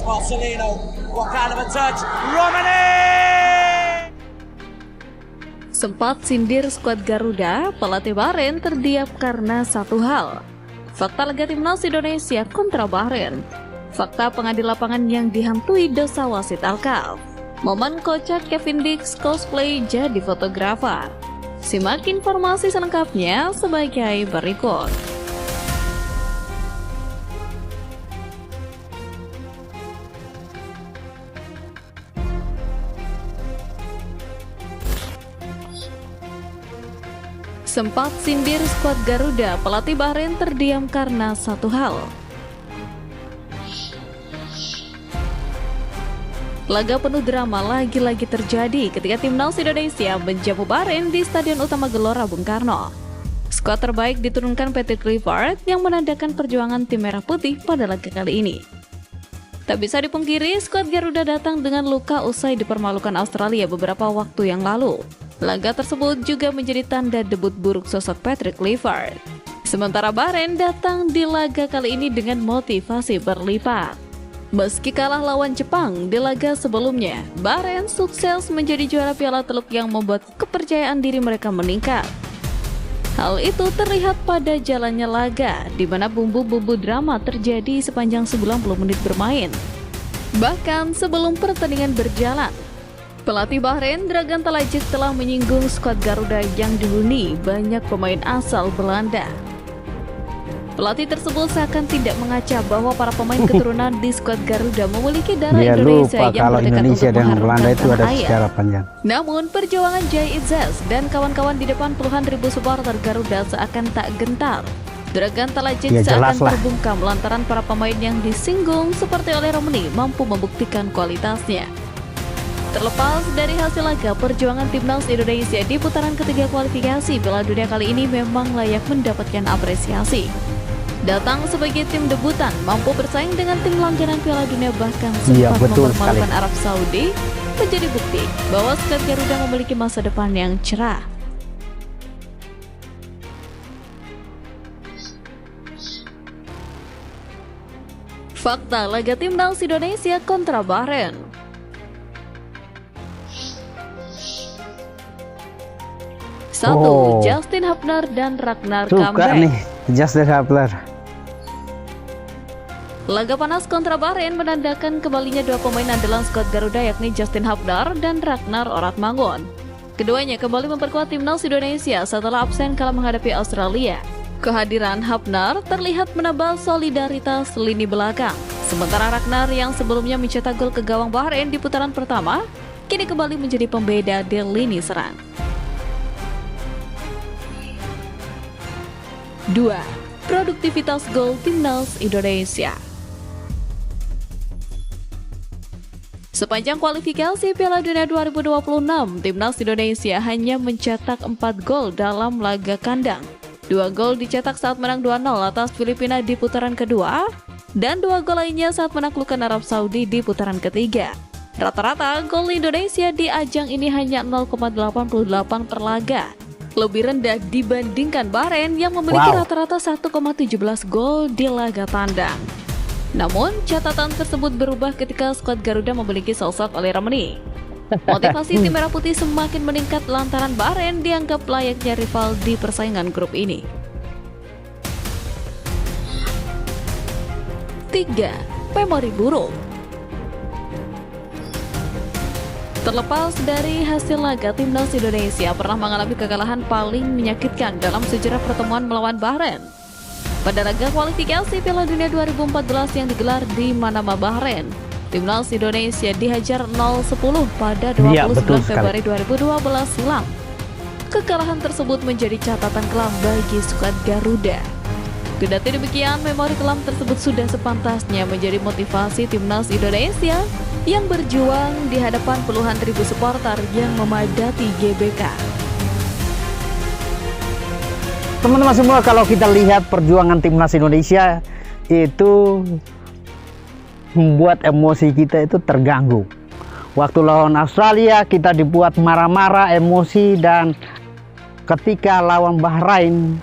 It's Marcelino. What kind of a touch? Romani! Sempat sindir skuad Garuda, pelatih Bahrain terdiam karena satu hal. Fakta laga timnas Indonesia kontra Bahrain. Fakta pengadil lapangan yang dihantui dosa wasit Alkaf. Momen kocak Kevin Dix cosplay jadi fotografer. Simak informasi selengkapnya sebagai berikut. Sempat sindir skuad Garuda, pelatih Bahrain terdiam karena satu hal. Laga penuh drama lagi-lagi terjadi ketika timnas Indonesia menjamu Bahrain di Stadion Utama Gelora Bung Karno. Skuad terbaik diturunkan Patrick Kluivert yang menandakan perjuangan tim merah putih pada laga kali ini. Tak bisa dipungkiri, skuad Garuda datang dengan luka usai dipermalukan Australia beberapa waktu yang lalu. Laga tersebut juga menjadi tanda debut buruk sosok Patrick Kluivert. Sementara Bahrain datang di laga kali ini dengan motivasi berlipat. Meski kalah lawan Jepang di laga sebelumnya, Bahrain sukses menjadi juara Piala Teluk yang membuat kepercayaan diri mereka meningkat. Hal itu terlihat pada jalannya laga, di mana bumbu-bumbu drama terjadi sepanjang 90 menit bermain. Bahkan sebelum pertandingan berjalan, pelatih Bahrain Dragan Talajik telah menyinggung skuad Garuda yang dihuni banyak pemain asal Belanda. Pelatih tersebut seakan tidak mengaca bahwa para pemain keturunan di skuad Garuda memiliki darah Dia Indonesia lupa yang kalau berdekat Indonesia untuk dengan Belanda mengharumkan itu ada tanah air. sejarah panjang. Namun perjuangan Jai Izzas dan kawan-kawan di depan puluhan ribu supporter Garuda seakan tak gentar. Dragan Talajik Ya, seakan jelas lah. terbungkam lantaran para pemain yang disinggung seperti oleh Romani mampu membuktikan kualitasnya. Terlepas dari hasil laga, perjuangan timnas Indonesia di putaran ketiga kualifikasi Piala Dunia kali ini memang layak mendapatkan apresiasi. Datang sebagai tim debutan, mampu bersaing dengan tim langganan Piala Dunia bahkan Iya, sempat betul mempermalukan sekali. Arab Saudi, menjadi bukti bahwa skuad Garuda memiliki masa depan yang cerah. Fakta laga timnas Indonesia kontra Bahrain. Satu, Oh. Justin Hubner dan Ragnar Suka comeback. nih, Justin Hubner. Laga panas kontra Bahrain menandakan kembalinya dua pemain andalan skuad Garuda yakni Justin Hubner dan Ragnar Oratmangun. Keduanya kembali memperkuat timnas Indonesia setelah absen kala menghadapi Australia. Kehadiran Hubner terlihat menambah solidaritas lini belakang. Sementara Ragnar yang sebelumnya mencetak gol ke gawang Bahrain di putaran pertama, kini kembali menjadi pembeda di lini serang. 2. Produktivitas gol timnas Indonesia. Sepanjang kualifikasi Piala Dunia 2026, timnas Indonesia hanya mencetak 4 gol dalam laga kandang. 2 gol dicetak saat menang 2-0 atas Filipina di putaran kedua, dan 2 gol lainnya saat menaklukkan Arab Saudi di putaran ketiga. Rata-rata gol Indonesia di ajang ini hanya 0,88 per laga. Lebih rendah dibandingkan Bahrain yang memiliki rata-rata 1,17 gol di laga tandang. Namun, catatan tersebut berubah ketika skuad Garuda memiliki sosok oleh Romani. Motivasi tim merah putih semakin meningkat lantaran Bahrain dianggap layaknya rival di persaingan grup ini. 3. Memori buruk. Terlepas dari hasil laga, timnas Indonesia pernah mengalami kekalahan paling menyakitkan dalam sejarah pertemuan melawan Bahrain. Pada laga kualifikasi Piala Dunia 2014 yang digelar di Manama, Bahrain, timnas Indonesia dihajar 0-10 pada 29 Februari 2012 silam. Kekalahan tersebut menjadi catatan kelam bagi skuad Garuda. Kendati demikian, memori kelam tersebut sudah sepantasnya menjadi motivasi timnas Indonesia yang berjuang di hadapan puluhan ribu supporter yang memadati GBK. Teman-teman semua, kalau kita lihat perjuangan timnas Indonesia itu membuat emosi kita itu terganggu. Waktu lawan Australia kita dibuat marah-marah, emosi, dan ketika lawan Bahrain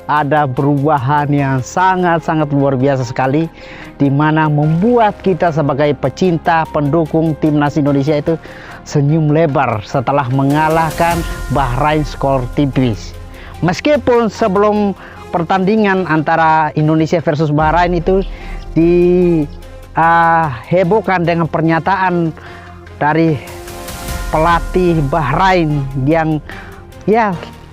Ada perubahan yang sangat-sangat luar biasa sekali, di mana membuat kita sebagai pecinta pendukung timnas Indonesia itu senyum lebar setelah mengalahkan Bahrain skor tipis. Meskipun sebelum pertandingan antara Indonesia versus Bahrain itu dihebohkan dengan pernyataan dari pelatih Bahrain yang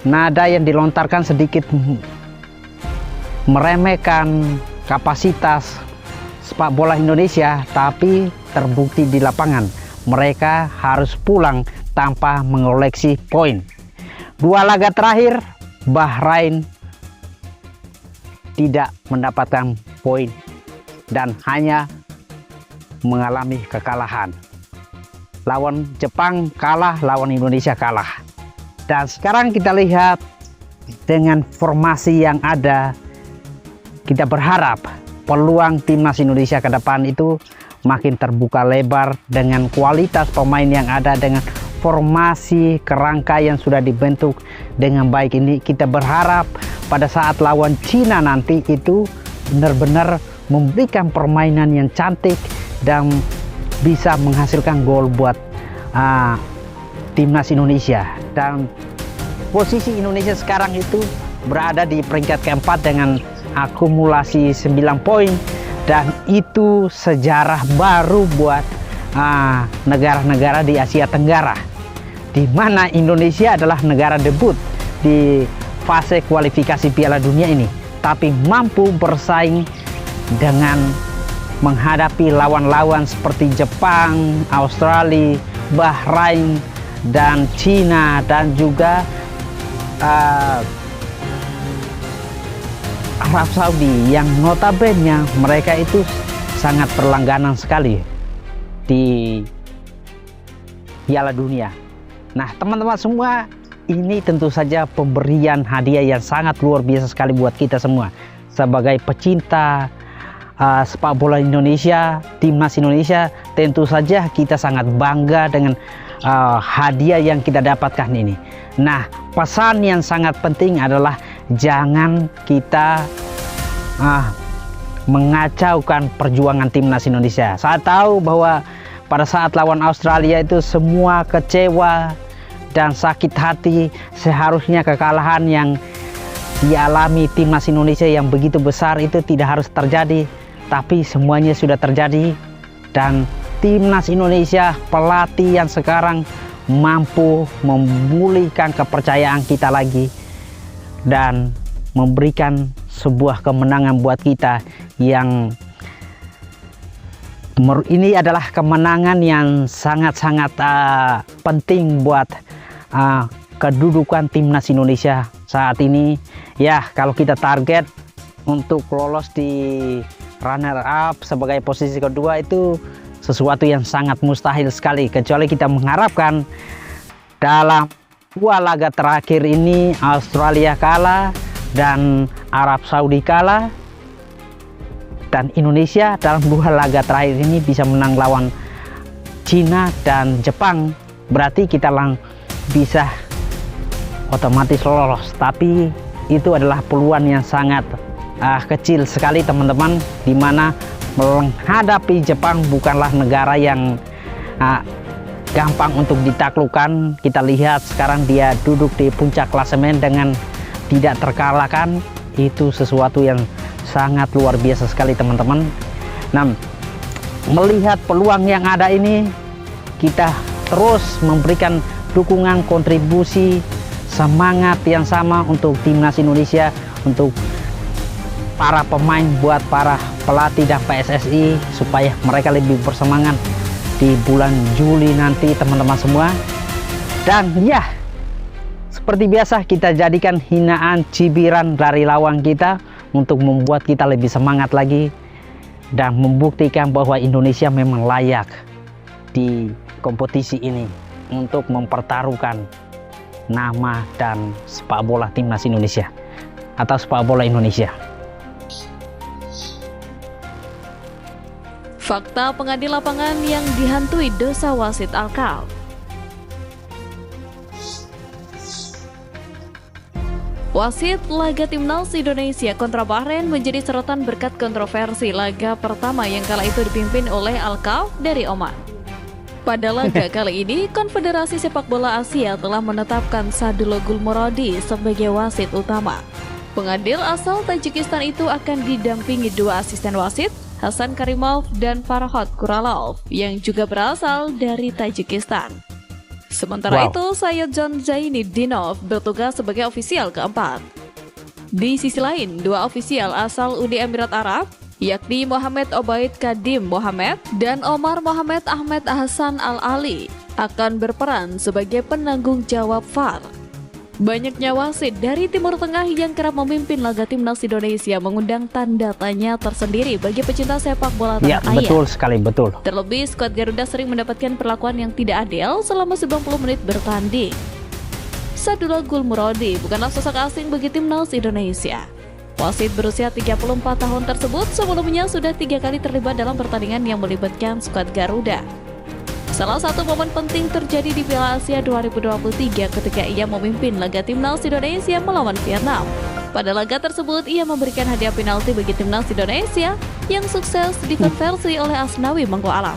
nada yang dilontarkan sedikit meremehkan kapasitas sepak bola Indonesia, tapi terbukti di lapangan mereka harus pulang tanpa mengoleksi poin. 2 laga terakhir Bahrain tidak mendapatkan poin dan hanya mengalami kekalahan. Lawan Jepang kalah, lawan Indonesia kalah. Dan sekarang kita lihat dengan formasi yang ada, kita berharap peluang timnas Indonesia ke depan itu makin terbuka lebar dengan kualitas pemain yang ada, dengan formasi kerangka yang sudah dibentuk dengan baik ini. Kita berharap pada saat lawan Cina nanti itu benar-benar memberikan permainan yang cantik dan bisa menghasilkan gol buat timnas Indonesia. Dan posisi Indonesia sekarang itu berada di peringkat keempat dengan akumulasi 9 poin, dan itu sejarah baru buat negara-negara di Asia Tenggara, di mana Indonesia adalah negara debut di fase kualifikasi Piala Dunia ini, tapi mampu bersaing dengan menghadapi lawan-lawan seperti Jepang, Australia, Bahrain, dan Cina, dan juga Arab Saudi yang notabene mereka itu sangat berlangganan sekali di Piala Dunia. Nah, teman-teman semua, ini tentu saja pemberian hadiah yang sangat luar biasa sekali buat kita semua sebagai pecinta sepak bola Indonesia, timnas Indonesia. Tentu saja kita sangat bangga dengan hadiah yang kita dapatkan ini. Nah, pesan yang sangat penting adalah jangan kita mengacaukan perjuangan timnas Indonesia. Saya tahu bahwa pada saat lawan Australia itu semua kecewa dan sakit hati. Seharusnya kekalahan yang dialami timnas Indonesia yang begitu besar itu tidak harus terjadi, tapi semuanya sudah terjadi. Dan timnas Indonesia, pelatih yang sekarang mampu memulihkan kepercayaan kita lagi dan memberikan sebuah kemenangan buat kita, yang ini adalah kemenangan yang sangat-sangat penting buat kedudukan timnas Indonesia saat ini. Ya, kalau kita target untuk lolos di runner up sebagai posisi kedua itu sesuatu yang sangat mustahil sekali, kecuali kita mengharapkan dalam 2 laga terakhir ini Australia kalah dan Arab Saudi kalah, dan Indonesia dalam 2 laga terakhir ini bisa menang lawan Cina dan Jepang. Berarti kita bisa otomatis lolos, tapi itu adalah peluang yang sangat kecil sekali, teman-teman, dimana menghadapi Jepang bukanlah negara yang gampang untuk ditaklukkan. Kita lihat sekarang dia duduk di puncak klasemen dengan tidak terkalahkan. Itu sesuatu yang sangat luar biasa sekali, teman-teman. Nah, melihat peluang yang ada ini, kita terus memberikan dukungan, kontribusi, semangat yang sama untuk timnas Indonesia, untuk para pemain, buat para pelatih dan PSSI, supaya mereka lebih bersemangat di bulan Juli nanti, teman-teman semua. Dan ya, seperti biasa kita jadikan hinaan, cibiran dari lawan kita untuk membuat kita lebih semangat lagi dan membuktikan bahwa Indonesia memang layak di kompetisi ini untuk mempertaruhkan nama dan sepak bola timnas Indonesia atau sepak bola Indonesia. Fakta pengadil lapangan yang dihantui dosa wasit alkal. Wasit laga timnas Indonesia kontra Bahrain menjadi sorotan berkat kontroversi laga pertama yang kala itu dipimpin oleh Al-Kauf dari Oman. Pada laga kali ini, Konfederasi Sepak Bola Asia telah menetapkan Sadullah Gulmurodi sebagai wasit utama. Pengadil asal Tajikistan itu akan didampingi dua asisten wasit, Hasan Karimov dan Farhad Kuralov, yang juga berasal dari Tajikistan. Sementara itu, Sayyid John Zainuddinov bertugas sebagai ofisial keempat. Di sisi lain, dua ofisial asal Uni Emirat Arab, yakni Mohamed Obaid Kadim Mohamed dan Omar Mohamed Ahmed Hasan Al-Ali, akan berperan sebagai penanggung jawab VAR. Banyaknya wasit dari Timur Tengah yang kerap memimpin laga timnas Indonesia mengundang tanda tanya tersendiri bagi pecinta sepak bola tanah air. Betul sekali, betul. Terlebih, skuad Garuda sering mendapatkan perlakuan yang tidak adil selama 90 menit bertanding. Sadullah Gulmurodi bukanlah sosok asing bagi timnas Indonesia. Wasit berusia 34 tahun tersebut sebelumnya sudah 3 kali terlibat dalam pertandingan yang melibatkan skuad Garuda. Salah satu momen penting terjadi di Piala Asia 2023 ketika ia memimpin laga timnas Indonesia melawan Vietnam. Pada laga tersebut, ia memberikan hadiah penalti bagi timnas Indonesia yang sukses dikonversi oleh Asnawi Mangko Alam.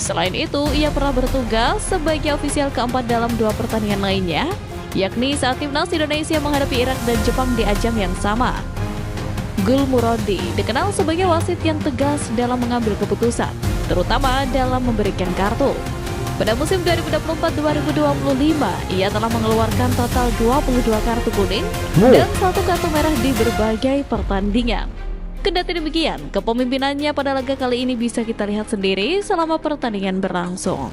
Selain itu, ia pernah bertugas sebagai ofisial keempat dalam 2 pertandingan lainnya, yakni saat timnas Indonesia menghadapi Irak dan Jepang di ajang yang sama. Gulmurodi dikenal sebagai wasit yang tegas dalam mengambil keputusan, terutama dalam memberikan kartu. Pada musim 2024-2025, ia telah mengeluarkan total 22 kartu kuning dan 1 kartu merah di berbagai pertandingan. Kendati demikian, kepemimpinannya pada laga kali ini bisa kita lihat sendiri selama pertandingan berlangsung.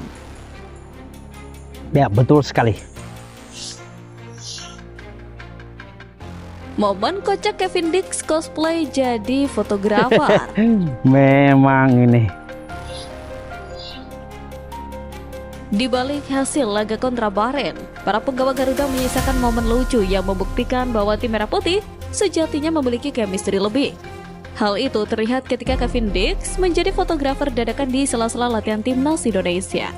Ya, betul sekali. Momen kocak Kevin Dix cosplay jadi fotografer. Memang ini. Di balik hasil laga kontra Bahrain, para penggawa Garuda menyisakan momen lucu yang membuktikan bahwa tim Merah Putih sejatinya memiliki chemistry lebih. Hal itu terlihat ketika Kevin Dix menjadi fotografer dadakan di sela-sela latihan timnas Indonesia.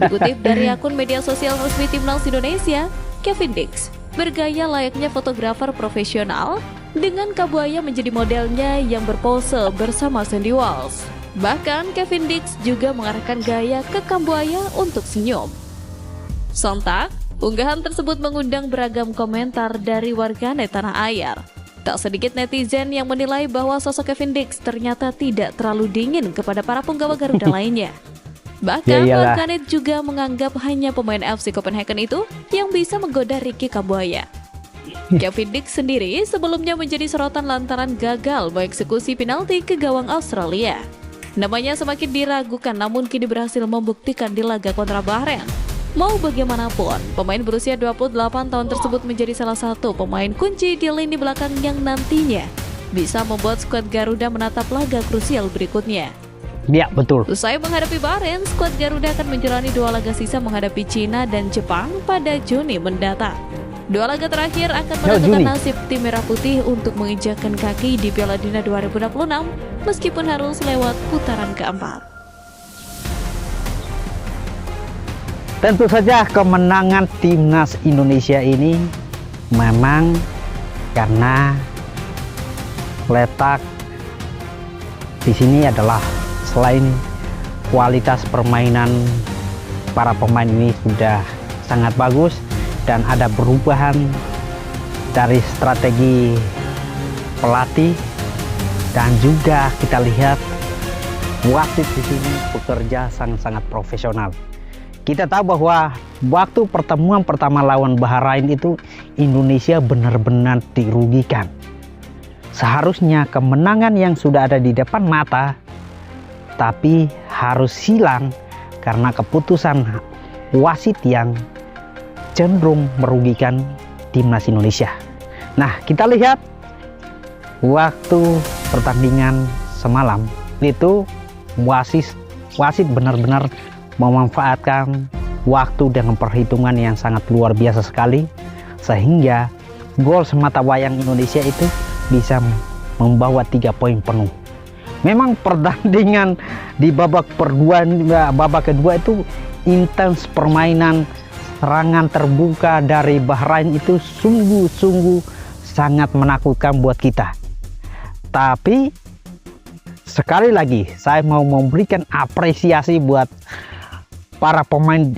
Dikutip dari akun media sosial resmi timnas Indonesia, Kevin Dix bergaya layaknya fotografer profesional dengan Kabuaya menjadi modelnya yang berpose bersama Sandy Walsh. Bahkan Kevin Dix juga mengarahkan gaya ke Kambuaya untuk senyum. Sontak, unggahan tersebut mengundang beragam komentar dari warganet tanah air. Tak sedikit netizen yang menilai bahwa sosok Kevin Dix ternyata tidak terlalu dingin kepada para penggawa Garuda lainnya. Bahkan warganet juga menganggap hanya pemain FC Copenhagen itu yang bisa menggoda Ricky Kambuaya. Kevin Dix sendiri sebelumnya menjadi sorotan lantaran gagal mengeksekusi penalti ke gawang Australia. Namanya semakin diragukan namun kini berhasil membuktikan di laga kontra Bahrain. Mau bagaimanapun, pemain berusia 28 tahun tersebut menjadi salah satu pemain kunci di lini belakang yang nantinya bisa membuat skuad Garuda menatap laga krusial berikutnya. Ya, betul. Usai menghadapi Bahrain, skuad Garuda akan menjalani 2 laga sisa menghadapi Cina dan Jepang pada Juni mendatang. 2 laga terakhir akan menentukan nasib tim Merah Putih untuk menginjakkan kaki di Piala Dunia 2026 meskipun harus lewat putaran keempat. Tentu saja kemenangan timnas Indonesia ini memang karena letak di sini adalah selain kualitas permainan para pemain ini sudah sangat bagus dan ada perubahan dari strategi pelatih, dan juga kita lihat wasit di sini bekerja sangat-sangat profesional. Kita tahu bahwa waktu pertemuan pertama lawan Bahrain itu Indonesia benar-benar dirugikan. Seharusnya kemenangan yang sudah ada di depan mata tapi harus hilang karena keputusan wasit yang cenderung merugikan timnas Indonesia. Nah, kita lihat waktu pertandingan semalam itu wasit benar-benar memanfaatkan waktu dengan perhitungan yang sangat luar biasa sekali sehingga gol semata wayang Indonesia itu bisa membawa 3 poin penuh. Memang pertandingan di babak kedua itu intens permainan, serangan terbuka dari Bahrain itu sungguh-sungguh sangat menakutkan buat kita. Tapi sekali lagi saya mau memberikan apresiasi buat para pemain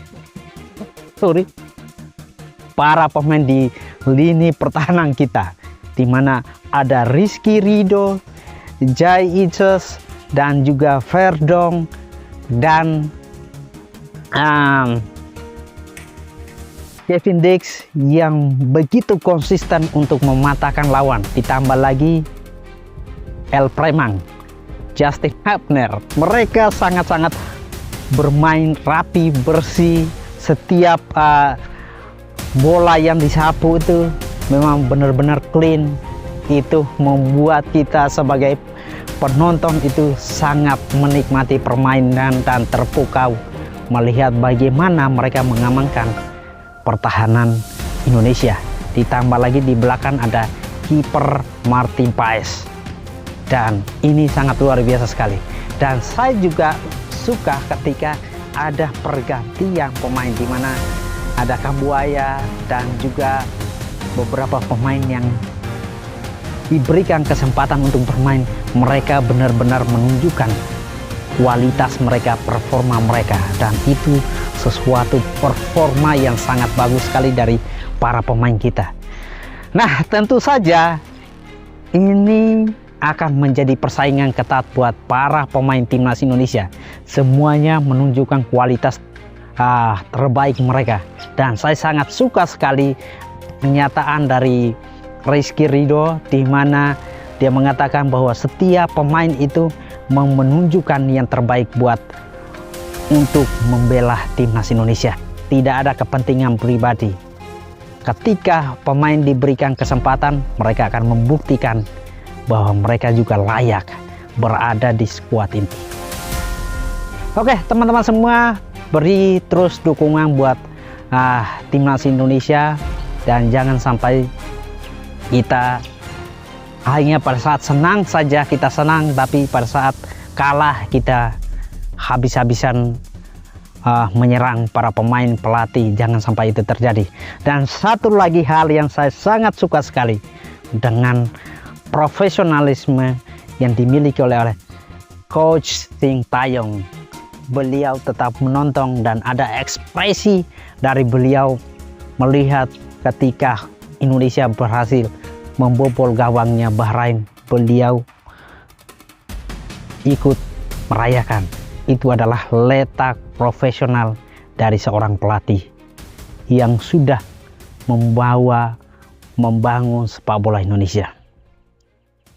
di lini pertahanan kita, di mana ada Rizky Ridho, Jai Ices, dan juga Verdong, dan Kevin Dix yang begitu konsisten untuk mematahkan lawan. Ditambah lagi El Premang, Justin Hapner. Mereka sangat-sangat bermain rapi, bersih. Setiap bola yang disapu itu memang benar-benar clean. Itu membuat kita sebagai penonton itu sangat menikmati permainan dan terpukau melihat bagaimana mereka mengamankan pertahanan Indonesia. Ditambah lagi di belakang ada kiper Martin Paes, dan ini sangat luar biasa sekali. Dan saya juga suka ketika ada pergantian pemain, di mana ada Kambuaya dan juga beberapa pemain yang diberikan kesempatan untuk bermain. Mereka benar-benar menunjukkan kualitas mereka, performa mereka, dan itu sesuatu performa yang sangat bagus sekali dari para pemain kita. Nah, tentu saja ini akan menjadi persaingan ketat buat para pemain timnas Indonesia. Semuanya menunjukkan kualitas terbaik mereka, dan saya sangat suka sekali pernyataan dari Rizky Ridho, di mana dia mengatakan bahwa setiap pemain itu menunjukkan yang terbaik buat untuk membela timnas Indonesia. Tidak ada kepentingan pribadi. Ketika pemain diberikan kesempatan, mereka akan membuktikan bahwa mereka juga layak berada di skuad inti. Oke, teman-teman semua, beri terus dukungan buat timnas Indonesia, dan jangan sampai kita hanya pada saat senang saja kita senang, tapi pada saat kalah kita habis-habisan menyerang para pemain, pelatih. Jangan sampai itu terjadi. Dan satu lagi hal yang saya sangat suka sekali dengan profesionalisme yang dimiliki oleh Coach Sintayong. Beliau tetap menonton dan ada ekspresi dari beliau melihat ketika Indonesia berhasil membobol gawangnya Bahrain. Beliau ikut merayakan. Itu adalah letak profesional dari seorang pelatih yang sudah membangun sepak bola Indonesia.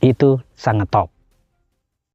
Itu sangat top.